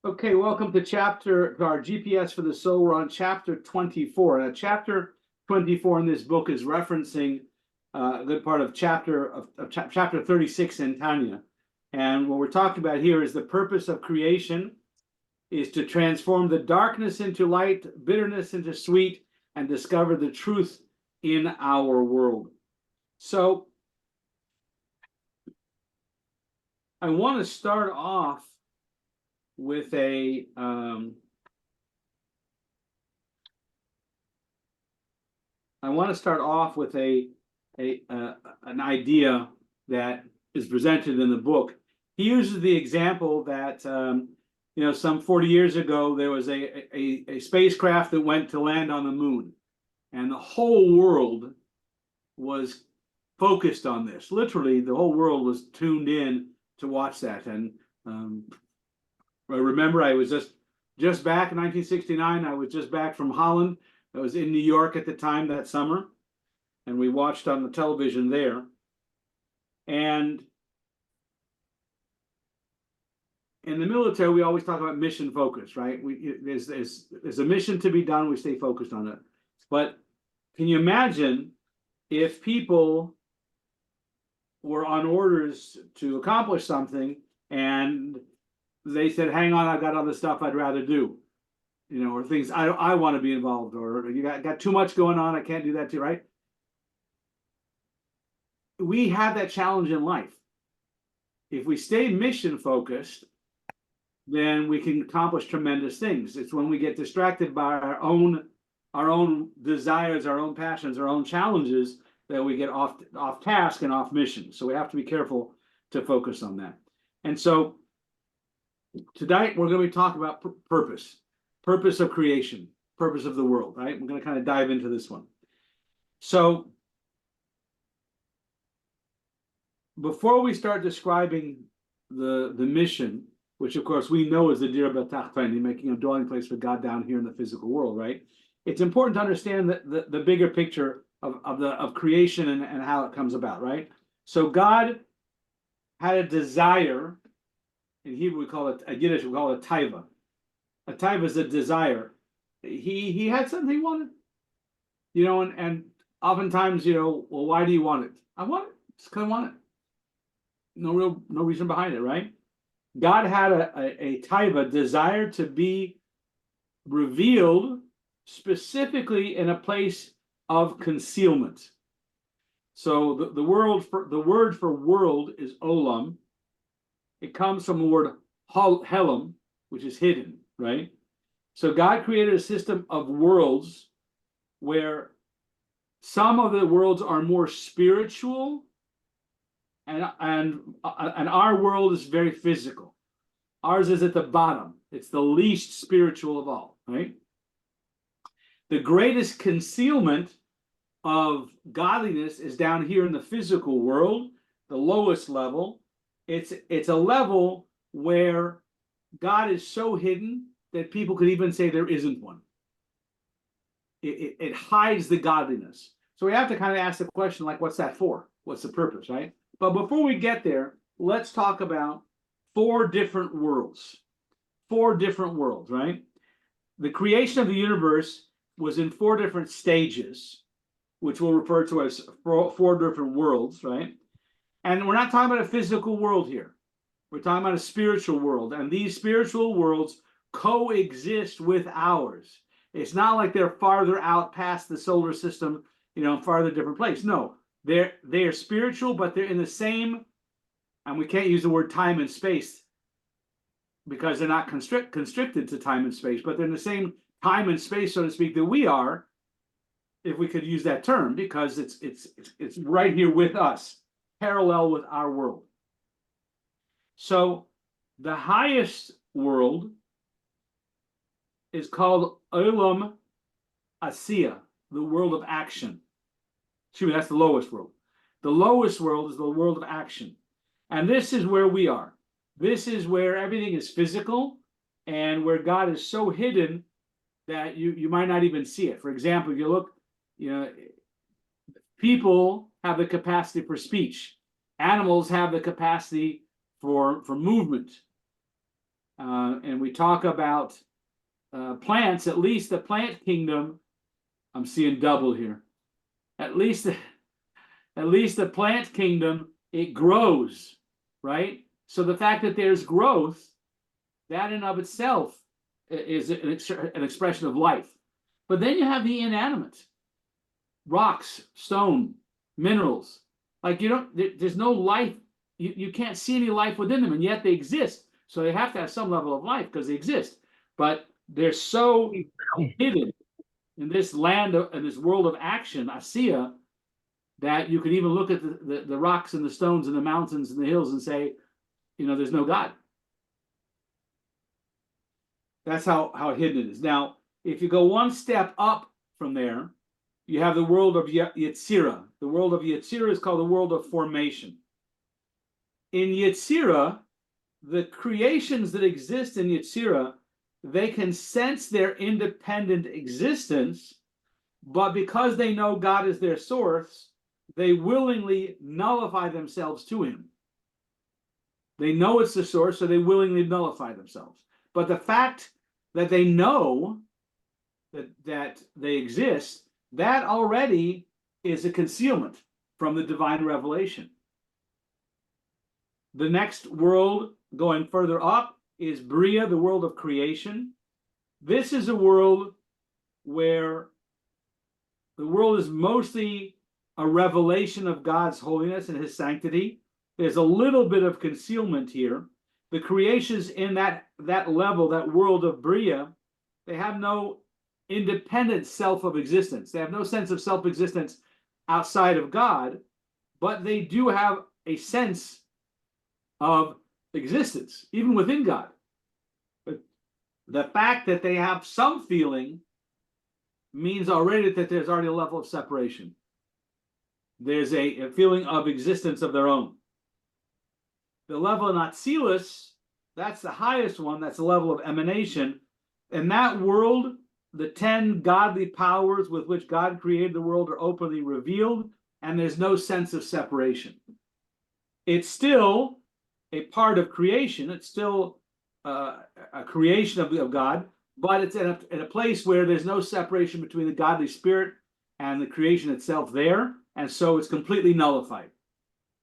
Okay, welcome to our GPS for the Soul. We're on chapter 24. Now, chapter 24 in this book is referencing a good part of chapter 36 in Tanya. And what we're talking about here is the purpose of creation is to transform the darkness into light, bitterness into sweet, and discover the truth in our world. So I want to start off with an idea that is presented in the book. He uses the example that some 40 years ago there was a spacecraft that went to land on the moon, and the whole world was focused on this. Literally, the whole world was tuned in to watch that. And I remember I was just back in 1969. I was just back from Holland. I was in New York at the time that summer, and we watched on the television there. And in the military, we always talk about mission focus, right? There's a mission to be done. We stay focused on it. But can you imagine if people were on orders to accomplish something and they said, hang on, I've got other stuff I'd rather do, or things I want to be involved, or you got too much going on, I can't do that too, right? We have that challenge in life. If we stay mission focused, then we can accomplish tremendous things. It's when we get distracted by our own desires, our own passions, our own challenges, that we get off task and off mission. So we have to be careful to focus on that. And so tonight, we're going to be talking about purpose of creation, purpose of the world, right? We're going to kind of dive into this one. So before we start describing the mission, which of course we know is the Dir B'Tachtonim, making a dwelling place for God down here in the physical world, right? It's important to understand the bigger picture of creation and how it comes about, right? So God had a desire. In Hebrew, we call it, in Yiddish, we call it a taiva. A taiva is a desire. He had something he wanted, and oftentimes, well, why do you want it? I want it. Just because I want it. No reason behind it, right? God had a taiva, desire to be revealed specifically in a place of concealment. So the word for world is olam. It comes from the word helam, which is hidden, right? So God created a system of worlds where some of the worlds are more spiritual, and our world is very physical. Ours is at the bottom. It's the least spiritual of all, right? The greatest concealment of godliness is down here in the physical world, the lowest level. It's a level where God is so hidden that people could even say there isn't one. It hides the godliness. So we have to kind of ask the question, like, what's that for? What's the purpose, right? But before we get there, let's talk about four different worlds. Four different worlds, right? The creation of the universe was in four different stages, which we'll refer to as four different worlds, right? And we're not talking about a physical world here. We're talking about a spiritual world. And these spiritual worlds coexist with ours. It's not like they're farther out past the solar system, farther different place. No, they are spiritual, but they're in the same, and we can't use the word time and space because they're not constricted to time and space, but they're in the same time and space, so to speak, that we are, if we could use that term, because it's right here with us, parallel with our world. So the highest world is called Olam Asiya, the world of action. Excuse me, that's the lowest world. The lowest world is the world of action. And this is where we are. This is where everything is physical and where God is so hidden that you might not even see it. For example, if you look, people have the capacity for speech. Animals have the capacity for movement. and we talk about plants, at least the plant kingdom, I'm seeing double here. At least the plant kingdom, it grows, right? So the fact that there's growth, that in of itself is an expression of life. But then you have the inanimate, rocks, stone, minerals. Like there's no life. You can't see any life within them, and yet they exist. So they have to have some level of life because they exist. But they're so hidden in this land, in this world of action, Asiya, that you can even look at the rocks and the stones and the mountains and the hills and say, there's no God. That's how hidden it is. Now, if you go one step up from there, you have the world of Yetzirah. The world of Yetzirah is called the world of formation. In Yetzirah, the creations that exist in Yetzirah, they can sense their independent existence, but because they know God is their source, they willingly nullify themselves to him. They know it's the source, so they willingly nullify themselves. But the fact that they know that they exist, that already is a concealment from the divine revelation. The next world, going further up, is Bria, the world of creation. This is a world where the world is mostly a revelation of God's holiness and his sanctity. There's a little bit of concealment here. The creations in that level, that world of Bria, they have no independent self of existence. They have no sense of self-existence outside of God, but they do have a sense of existence, even within God. But the fact that they have some feeling means already that there's already a level of separation. There's a feeling of existence of their own. The level of Atzilus, that's the highest one, that's the level of emanation. In that world, the 10 godly powers with which God created the world are openly revealed, and there's no sense of separation. It's still a part of creation. It's still a creation of God, but it's in a place where there's no separation between the godly spirit and the creation itself there, and so it's completely nullified.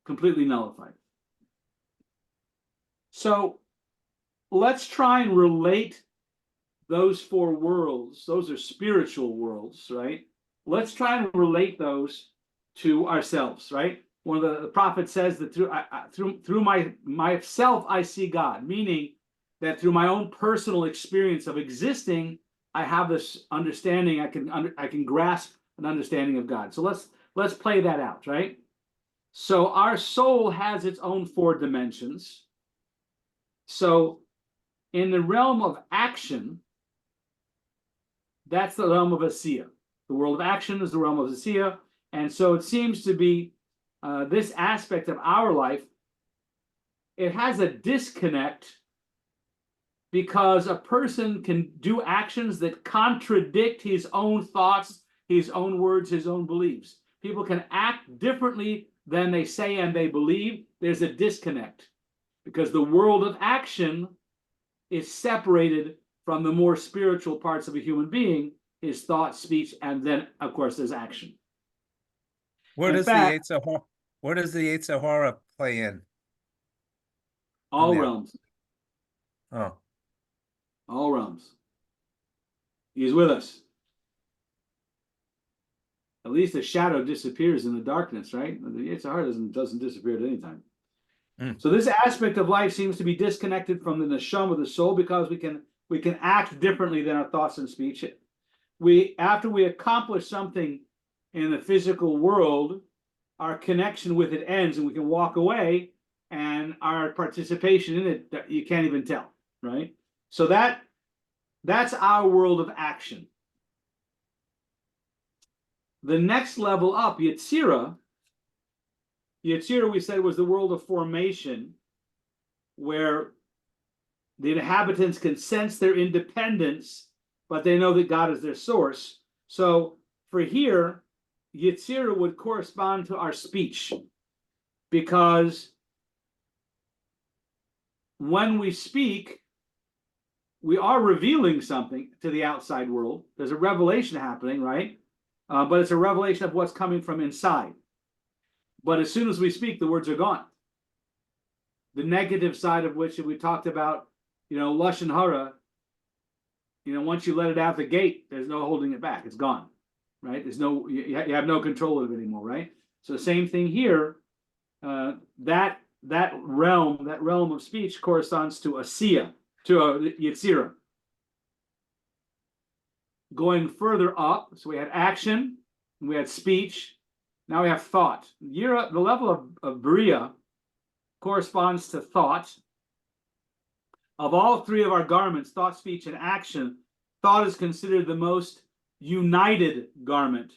Completely nullified. So let's try and relate those 4 worlds. Those are spiritual worlds, right? Let's try and relate those to ourselves, right? One of the prophets says that through myself I see God, meaning that through my own personal experience of existing, I have this understanding. I can grasp an understanding of God. So let's play that out, right? So our soul has its own 4 dimensions. So in the realm of action, that's the realm of Asiya. The world of action is the realm of Asiya. And so it seems to be this aspect of our life, it has a disconnect because a person can do actions that contradict his own thoughts, his own words, his own beliefs. People can act differently than they say and they believe. There's a disconnect because the world of action is separated from the more spiritual parts of a human being, his thought, speech, and then, of course, there's action. Where does the Yetzer Hara play in? All realms. Oh. All realms. He's with us. At least the shadow disappears in the darkness, right? The Yetzer Hara doesn't disappear at any time. So this aspect of life seems to be disconnected from the neshama of the soul because we can act differently than our thoughts and speech. After we accomplish something in the physical world, our connection with it ends and we can walk away, and our participation in it, you can't even tell, right? So that's our world of action. The next level up, Yetzirah, we said, was the world of formation, where the inhabitants can sense their independence, but they know that God is their source. So for here, Yetzirah would correspond to our speech, because when we speak, we are revealing something to the outside world. There's a revelation happening, right? But it's a revelation of what's coming from inside. But as soon as we speak, the words are gone. The negative side of which we talked about, lashon hara, once you let it out the gate, there's no holding it back. It's gone, right? There's no, you have no control of it anymore, right? So same thing here. That realm of speech corresponds to asiya, to a yitzira. Going further up, so we had action, we had speech, now we have thought. The level of bria corresponds to thought. Of all three of our garments, thought, speech, and action, thought is considered the most united garment.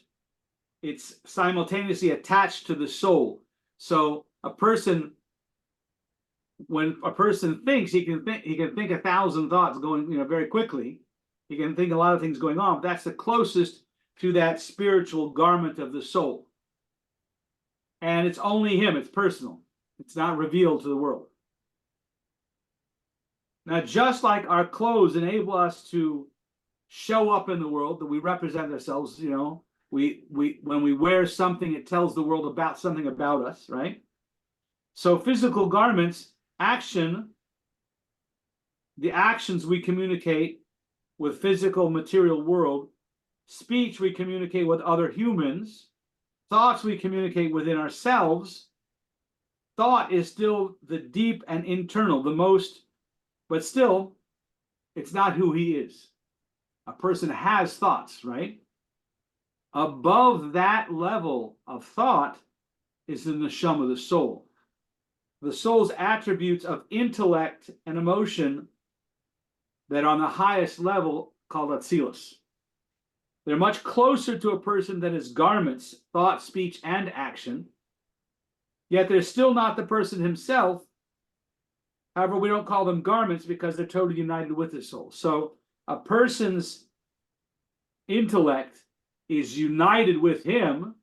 It's simultaneously attached to the soul. So when a person thinks, he can think 1,000 thoughts going, very quickly. He can think a lot of things going on, but that's the closest to that spiritual garment of the soul. And it's only him, it's personal. It's not revealed to the world. Now, just like our clothes enable us to show up in the world, that we represent ourselves, when we wear something, it tells the world about something about us, right? So physical garments, the actions we communicate with physical material world, speech we communicate with other humans, thoughts we communicate within ourselves. Thought is still the deep and internal, the most, but still, it's not who he is. A person has thoughts, right? Above that level of thought is the neshama, the soul. The soul's attributes of intellect and emotion that are on the highest level called atzilus. They're much closer to a person that is garments, thought, speech, and action. Yet they're still not the person himself. However, we don't call them garments because they're totally united with the soul. So a person's intellect is united with him,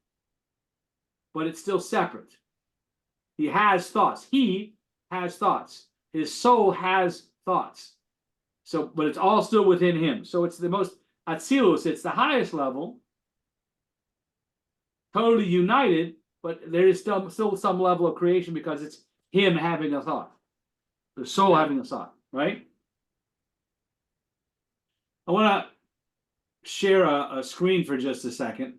but it's still separate. He has thoughts. He has thoughts. His soul has thoughts. So, but it's all still within him. So it's the most atzilus. It's the highest level, totally united, but there is still some level of creation because it's him having a thought. The soul having a thought, right? I want to share a screen for just a second.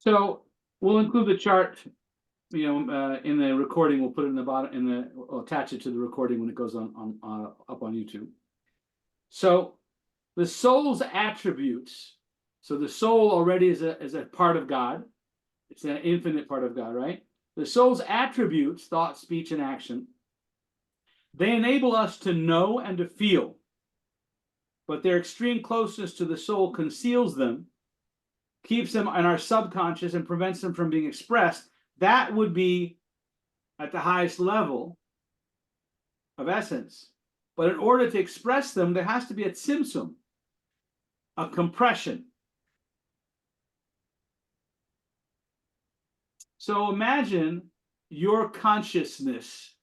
So we'll include the chart, in the recording. We'll put it in the bottom, we'll attach it to the recording when it goes on up on YouTube. So the soul's attributes. So the soul already is a part of God. It's an infinite part of God, right? The soul's attributes, thought, speech, and action, they enable us to know and to feel, but their extreme closeness to the soul conceals them, keeps them in our subconscious, and prevents them from being expressed. That would be at the highest level of essence. But in order to express them, there has to be a tzimtzum, a compression. So imagine your consciousness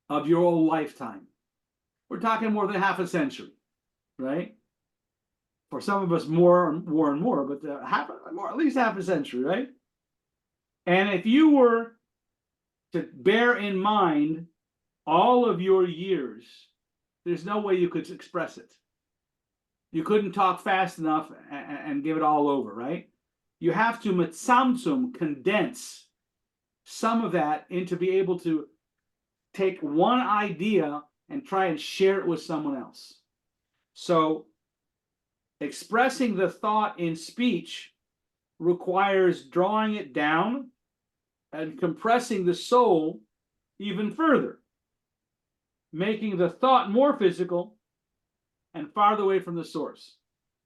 of your whole lifetime. We're talking more than half a century, right? For some of us, more and more, but at least half a century, right? And if you were to bear in mind all of your years, there's no way you could express it. You couldn't talk fast enough and give it all over, right? You have to mitzamtzum, condense some of that into be able to take one idea and try and share it with someone else. So expressing the thought in speech requires drawing it down and compressing the soul even further, making the thought more physical and farther away from the source.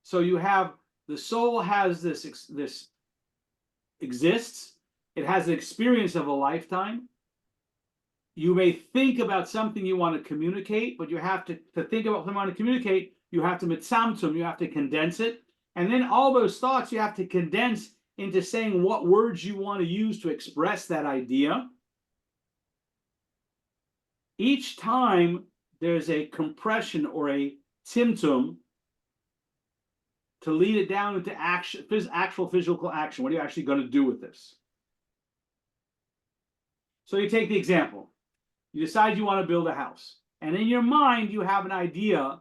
So you have the soul has this exists. It has an experience of a lifetime. You may think about something you want to communicate, but you have to think about what you want to communicate, you have to mitzamtzum, you have to condense it. And then all those thoughts you have to condense into saying what words you want to use to express that idea. each time there's a compression or a symptom to lead it down into action, actual physical action. What are you actually going to do with this? So you take the example. You decide you want to build a house. And in your mind, you have an idea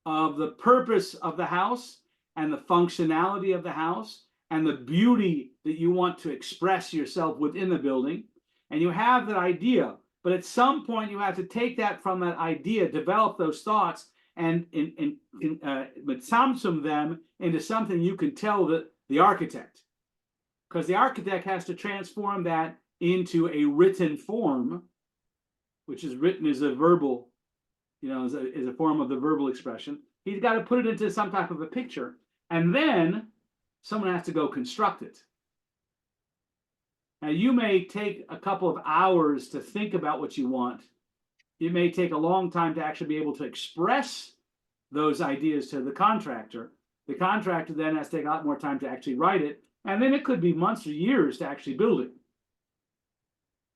of the purpose of the house and the functionality of the house and the beauty that you want to express yourself within the building. And you have that idea. But at some point, you have to take that from that idea, develop those thoughts, and samsum them into something you can tell the architect. Because the architect has to transform that into a written form, which is written as a verbal, is a form of the verbal expression. He's got to put it into some type of a picture, and then someone has to go construct it. Now, you may take a couple of hours to think about what you want. It may take a long time to actually be able to express those ideas to the contractor. The contractor then has to take a lot more time to actually write it, and then it could be months or years to actually build it.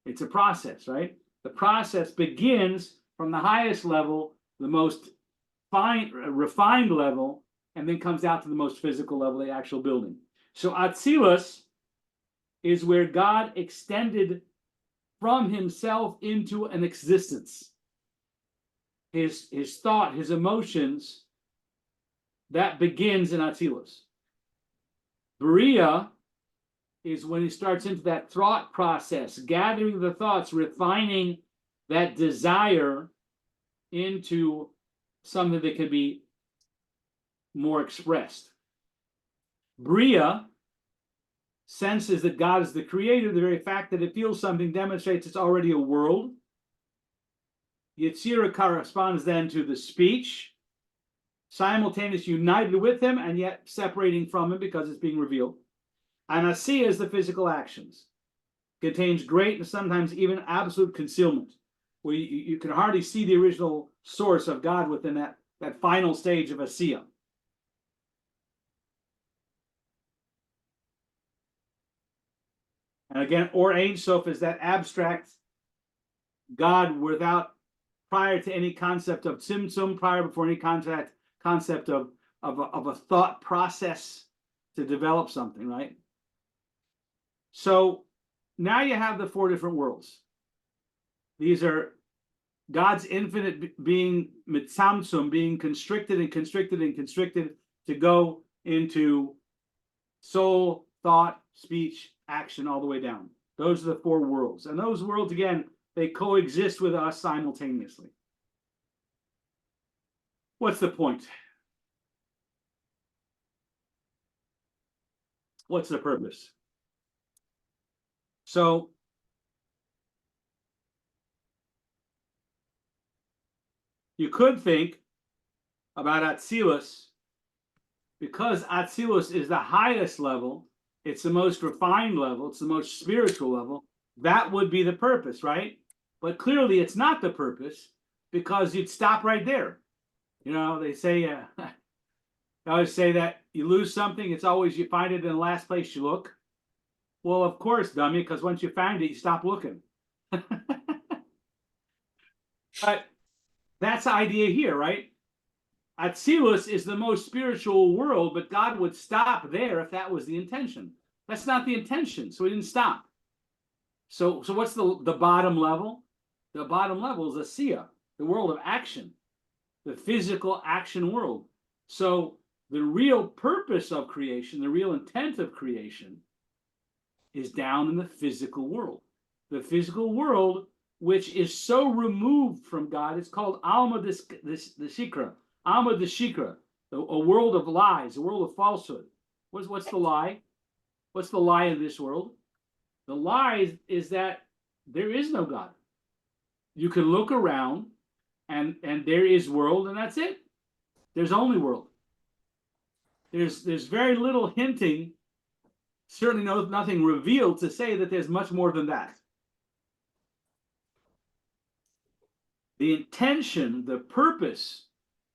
It's a process, right? The process begins from the highest level, the most refined level, and then comes out to the most physical level, the actual building. So Atzilus is where God extended from himself into an existence. His thought, his emotions, that begins in Atzilus. Bria is when he starts into that thought process, gathering the thoughts, refining that desire into something that can be more expressed. Bria senses that God is the creator. The very fact that it feels something demonstrates it's already a world. Yetzirah corresponds then to the speech, simultaneously united with him and yet separating from him because it's being revealed. And Asiya is the physical actions. Contains great and sometimes even absolute concealment, where you can hardly see the original source of God within that final stage of Asiya. And again, or Ein Sof is that abstract God prior to any concept of tzimtzum, before any concept of a thought process to develop something, right? So now you have the four different worlds. These are God's infinite being mitzamtzum, being constricted and constricted and constricted to go into soul, thought, speech, action, all the way down. Those are the four worlds. And those worlds, again, they coexist with us simultaneously. What's the point? What's the purpose? So you could think about Atzilus, because Atzilus is the highest level, it's the most refined level, it's the most spiritual level, that would be the purpose, right? But clearly it's not the purpose, because you'd stop right there. They say, I always say that you lose something, it's always you find it in the last place you look. Well, of course, dummy, because once you find it, you stop looking. But that's the idea here, right? Atzilus is the most spiritual world, but God would stop there if that was the intention. That's not the intention, so he didn't stop. So what's the bottom level? The bottom level is Asiya, the world of action, the physical action world. So the real purpose of creation, the real intent of creation, is down in the physical world. The physical world, which is so removed from God, it's called Alma the Shikra, Alma the Shikra, a world of lies, a world of falsehood. What's the lie? What's the lie in this world? The lie is that there is no God. You can look around and there is world, and that's it. There's only world. There's very little hinting, certainly nothing revealed to say that there's much more than that. The intention, the purpose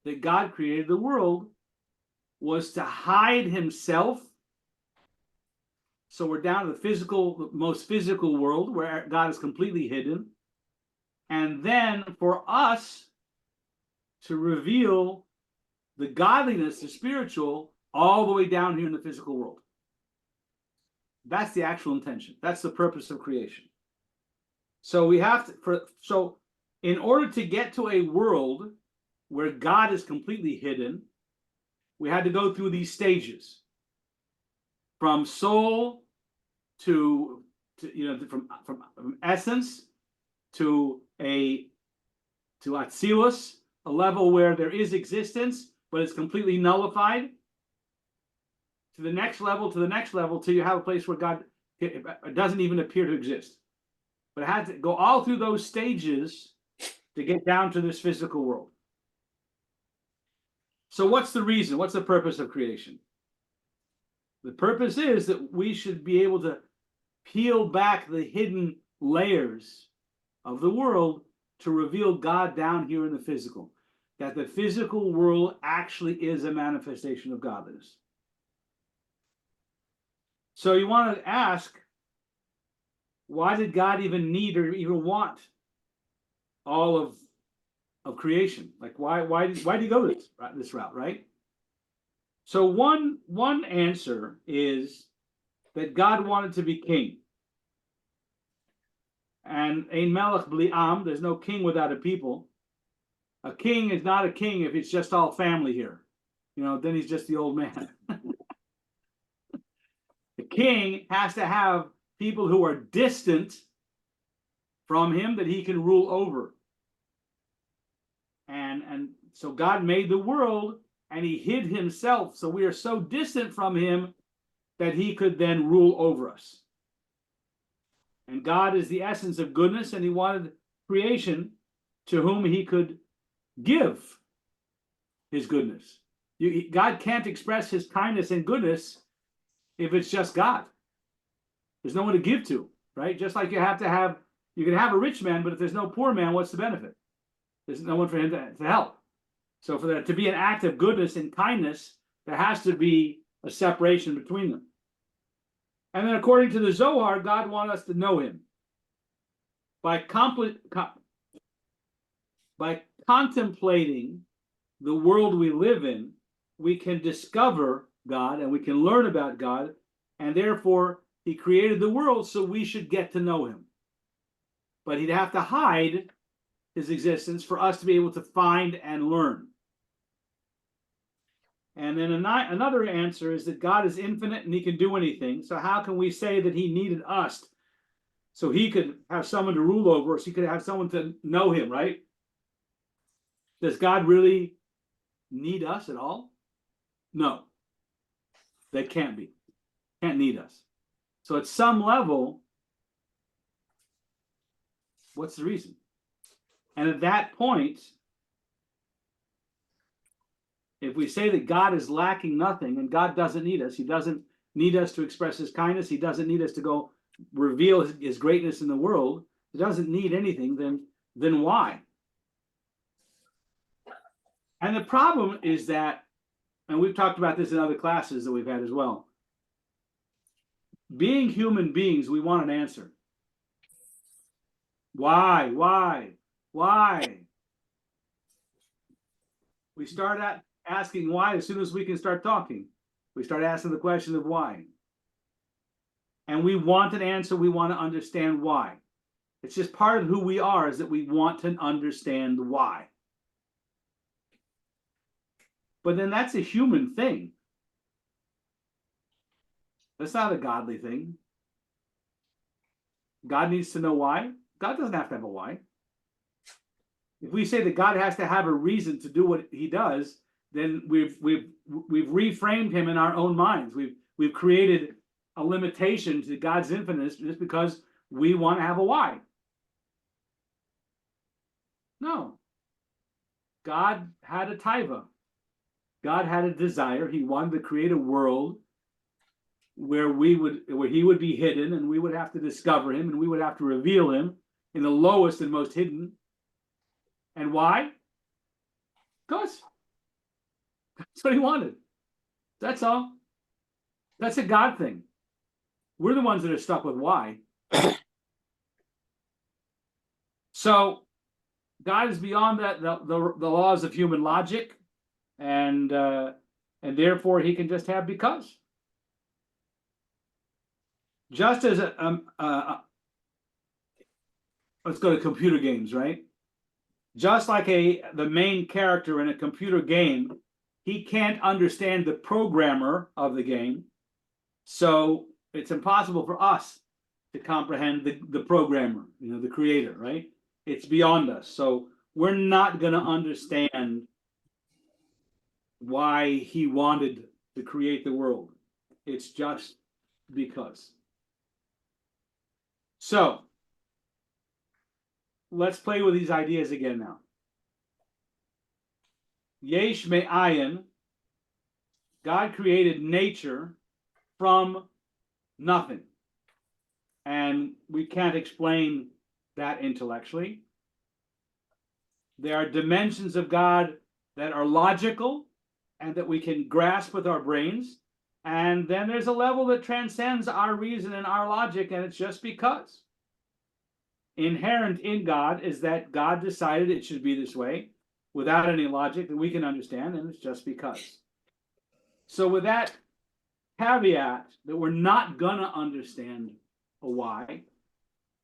that God created the world was to hide himself. So we're down to the most physical world where God is completely hidden. and then for us to reveal the godliness, the spiritual, all the way down here in the physical world. That's the actual intention. That's the purpose of creation. So we have to, so in order to get to a world where God is completely hidden, we had to go through these stages, from soul to from essence to Atzilus, a level where there is existence, but it's completely nullified, to the next level, till you have a place where God doesn't even appear to exist. But it had to go all through those stages to get down to this physical world. So what's the reason? What's the purpose of creation? The purpose is that we should be able to peel back the hidden layers of the world to reveal God down here in the physical. That the physical world actually is a manifestation of godliness. So you want to ask, why did God even need or even want all of creation? Like why did he go this route, right? So one answer is that God wanted to be king. And ein melech bli am, there's no king without a people. A king is not a king if it's just all family here. Then he's just the old man. The king has to have people who are distant from him that he can rule over. And so God made the world and he hid himself. So we are so distant from him that he could then rule over us. And God is the essence of goodness, and he wanted creation to whom he could give his goodness. God can't express his kindness and goodness if it's just God. There's no one to give to, right? Just like you can have a rich man, but if there's no poor man, what's the benefit? There's no one for him to help. So for there to be an act of goodness and kindness, there has to be a separation between them. And then according to the Zohar, God wants us to know him. By contemplating the world we live in, we can discover God and we can learn about God, and therefore he created the world, so we should get to know him. But he'd have to hide his existence for us to be able to find and learn. And then another answer is that God is infinite and he can do anything. So how can we say that he needed us so he could have someone to rule over us? He could have someone to know him, right? Does God really need us at all? No. That can't be. Can't need us. So at some level, what's the reason? And at that point, if we say that God is lacking nothing and God doesn't need us, he doesn't need us to express his kindness, he doesn't need us to go reveal his greatness in the world, he doesn't need anything, then why? And the problem is that, and we've talked about this in other classes that we've had as well, being human beings, we want an answer. Why? We start asking why as soon as we can start talking. We start asking the question of why. And we want an answer. We want to understand why. It's just part of who we are, is that we want to understand why. But then that's a human thing. That's not a godly thing. God needs to know why. God doesn't have to have a why. If we say that God has to have a reason to do what he does, then we've reframed him in our own minds. We've created a limitation to God's infiniteness just because we want to have a why. No. God had a taiva. God had a desire. He wanted to create a world where he would be hidden, and we would have to discover him, and we would have to reveal him in the lowest and most hidden. And why? Because that's what he wanted. That's all. That's a God thing. We're the ones that are stuck with why. So God is beyond the laws of human logic, and therefore he can just have because. Just as let's go to computer games, right? Just like the main character in a computer game, he can't understand the programmer of the game, so it's impossible for us to comprehend the programmer, the creator, right? It's beyond us. So we're not going to understand why he wanted to create the world. It's just because. So let's play with these ideas again now. Yesh me'ayin, God created nature from nothing. And we can't explain that intellectually. There are dimensions of God that are logical and that we can grasp with our brains. And then there's a level that transcends our reason and our logic, and it's just because. Inherent in God is that God decided it should be this way without any logic that we can understand, and it's just because. So with that caveat that we're not going to understand a why,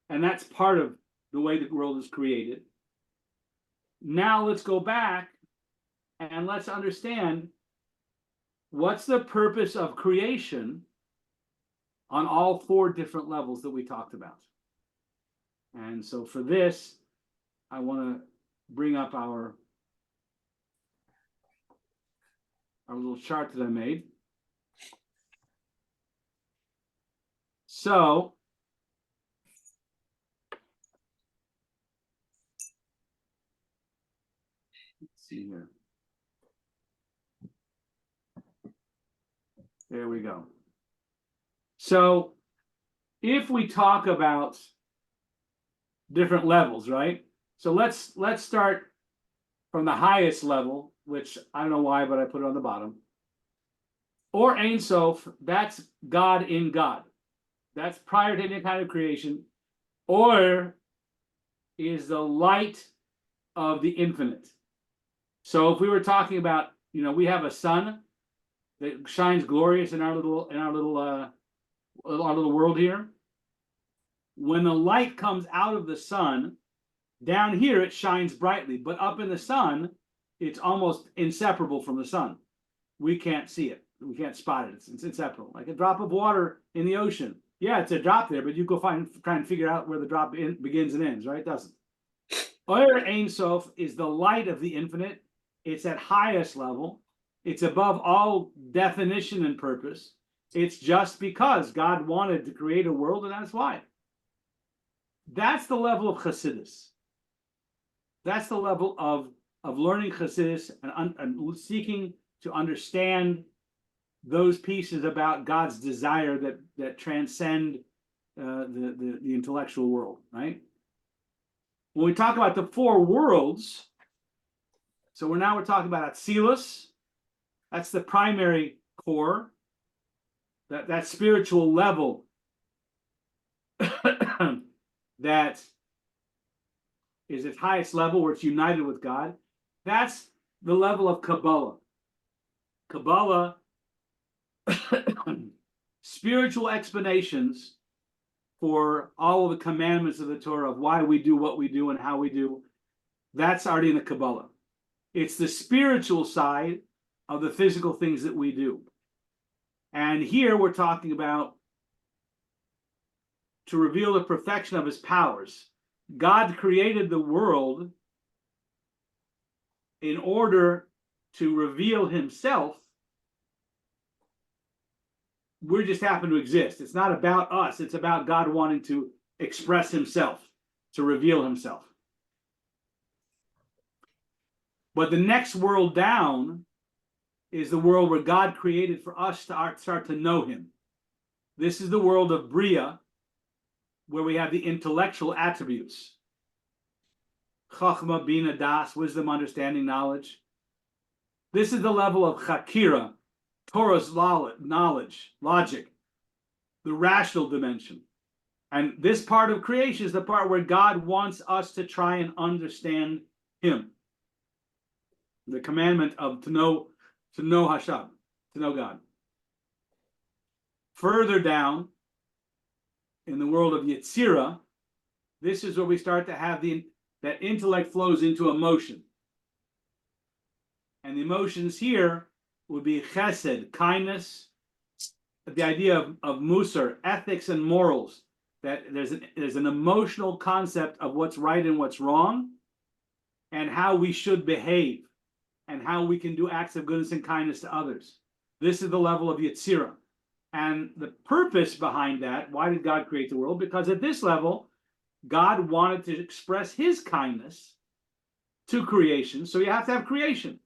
and that's part of the way the world is created. Now let's go back and let's understand what's the purpose of creation on all four different levels that we talked about. And so for this, I want to bring up our little chart that I made. So let's see here. There we go. So if we talk about different levels, right? So let's start from the highest level, which I don't know why, but I put it on the bottom. Or Ein Sof, that's God in God. That's prior to any kind of creation. Or is the light of the infinite. So if we were talking about, we have a sun that shines glorious in our little world here. When the light comes out of the sun, down here it shines brightly, but up in the sun, it's almost inseparable from the sun. We can't see it. We can't spot it. It's inseparable. Like a drop of water in the ocean. Yeah, it's a drop there, but you go try and figure out where the drop begins and ends, right? It doesn't. Or Ein Sof is the light of the infinite. It's at highest level. It's above all definition and purpose. It's just because God wanted to create a world, and that's why. That's the level of Chassidus. That's the level of learning Chassidus and seeking to understand those pieces about God's desire that transcend the intellectual world, right? When we talk about the four worlds, so we're talking about Atzilus. That's the primary core, that spiritual level that is its highest level where it's united with God. That's the level of Kabbalah. Kabbalah, spiritual explanations for all of the commandments of the Torah, of why we do what we do and how we do. That's already in the Kabbalah. It's the spiritual side of the physical things that we do. And here we're talking about to reveal the perfection of his powers. God created the world in order to reveal himself. We just happen to exist. It's not about us. It's about God wanting to express himself, to reveal himself. But the next world down is the world where God created for us to start to know him. This is the world of Bria, where we have the intellectual attributes. Chachma, Bina, Das, wisdom, understanding, knowledge. This is the level of Chakira, Torah's knowledge, logic, the rational dimension. And this part of creation is the part where God wants us to try and understand him. The commandment of to know Hashem, to know God. Further down in the world of Yetzirah, this is where we start to have that intellect flows into emotion. And the emotions here would be chesed, kindness, the idea of musar, ethics and morals, that there's an emotional concept of what's right and what's wrong, and how we should behave, and how we can do acts of goodness and kindness to others. This is the level of Yetzirah. And the purpose behind that, why did God create the world? Because at this level, God wanted to express his kindness to creation. So you have to have creation.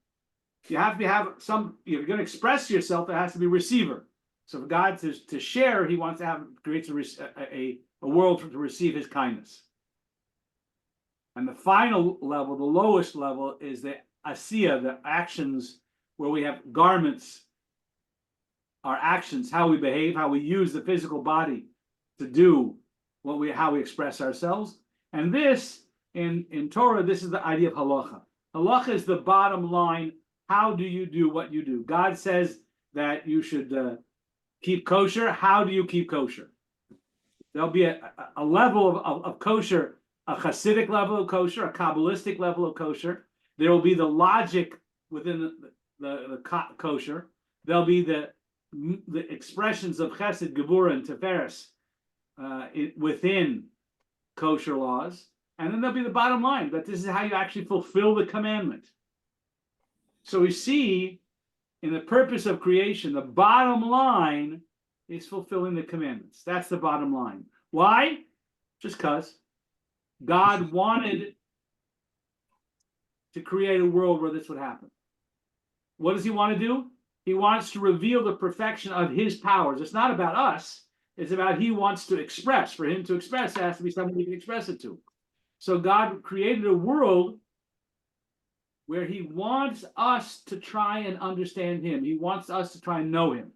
You have to have if you're going to express yourself, it has to be receiver. So for God to share, he wants to create a world to receive his kindness. And the final level, the lowest level, is the asiya, the actions, where we have garments, our actions, how we behave, how we use the physical body to do how we express ourselves. And this, in Torah, this is the idea of halacha. Halacha is the bottom line. How do you do what you do? God says that you should keep kosher. How do you keep kosher? There'll be a level of kosher, a Hasidic level of kosher, a Kabbalistic level of kosher. There will be the logic within the kosher. There'll be the expressions of chesed, gevurah, and tiferes within kosher laws. And then there'll be the bottom line, that this is how you actually fulfill the commandment. So we see in the purpose of creation, the bottom line is fulfilling the commandments. That's the bottom line. Why? Just because God wanted to create a world where this would happen. What does he want to do? He wants to reveal the perfection of his powers. It's not about us. It's about he wants to express. For him to express, it has to be something he can express it to. So God created a world where he wants us to try and understand him. He wants us to try and know him.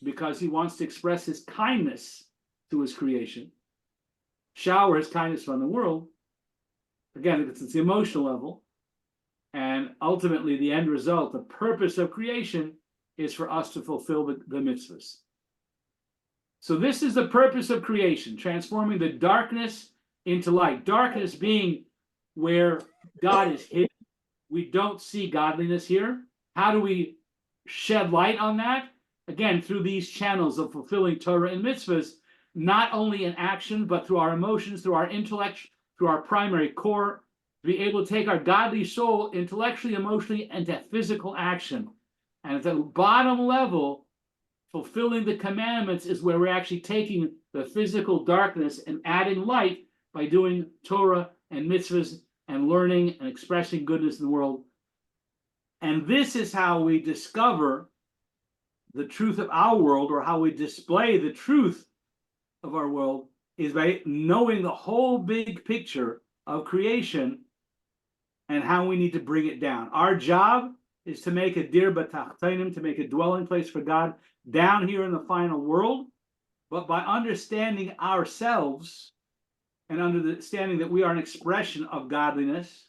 Because he wants to express his kindness to his creation, shower his kindness on the world. Again, it's the emotional level. And ultimately, the end result, the purpose of creation, is for us to fulfill the mitzvahs. So this is the purpose of creation, transforming the darkness into light. Darkness being where God is hidden. We don't see godliness here. How do we shed light on that? Again, through these channels of fulfilling Torah and mitzvahs, not only in action, but through our emotions, through our intellect, through our primary core, to be able to take our godly soul intellectually, emotionally, into physical action. And at the bottom level, fulfilling the commandments is where we're actually taking the physical darkness and adding light by doing Torah and mitzvahs and learning and expressing goodness in the world. And this is how we discover the truth of our world, or how we display the truth of our world, is by knowing the whole big picture of creation and how we need to bring it down. Our job is to make a dir b'tachtainim, to make a dwelling place for God down here in the final world. But by understanding ourselves and understanding that we are an expression of godliness,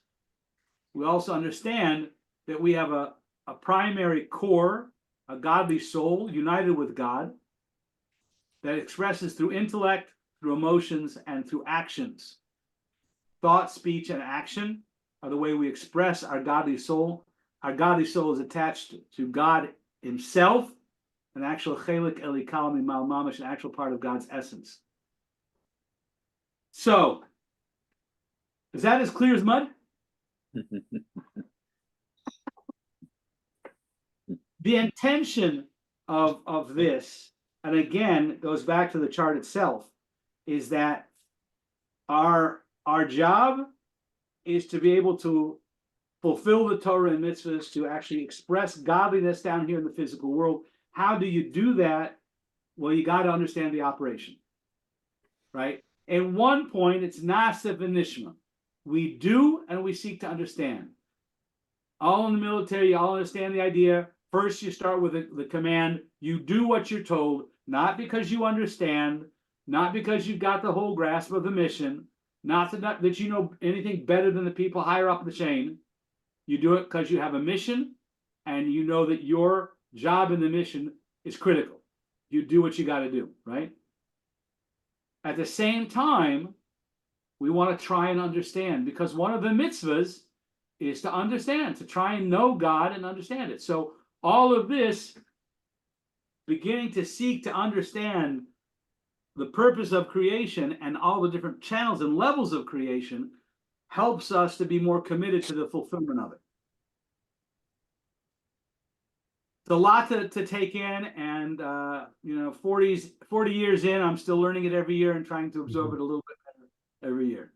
we also understand that we have a primary core, a godly soul united with God, that expresses through intellect, through emotions, and through actions. Thought, speech, and action are the way we express our godly soul. Our godly soul is attached to God himself, an actual chelik elikal mimal mamash, an actual part of God's essence. So, is that as clear as mud? The intention of this, and again, goes back to the chart itself, is that our job is to be able to fulfill the Torah and mitzvahs, to actually express godliness down here in the physical world. How do you do that? Well, you got to understand the operation, right? At one point, it's nasef and nishma. We do and we seek to understand. All in the military, you all understand the idea. First, you start with the command. You do what you're told, not because you understand, not because you've got the whole grasp of the mission, Not that you know anything better than the people higher up the chain. You do it because you have a mission and you know that your job in the mission is critical. You do what you got to do, right? At the same time, we want to try and understand, because one of the mitzvahs is to understand, to try and know God and understand it. So all of this, beginning to seek to understand the purpose of creation and all the different channels and levels of creation, helps us to be more committed to the fulfillment of it. It's a lot to take in, and 40 years in, I'm still learning it every year and trying to absorb it a little bit better every year.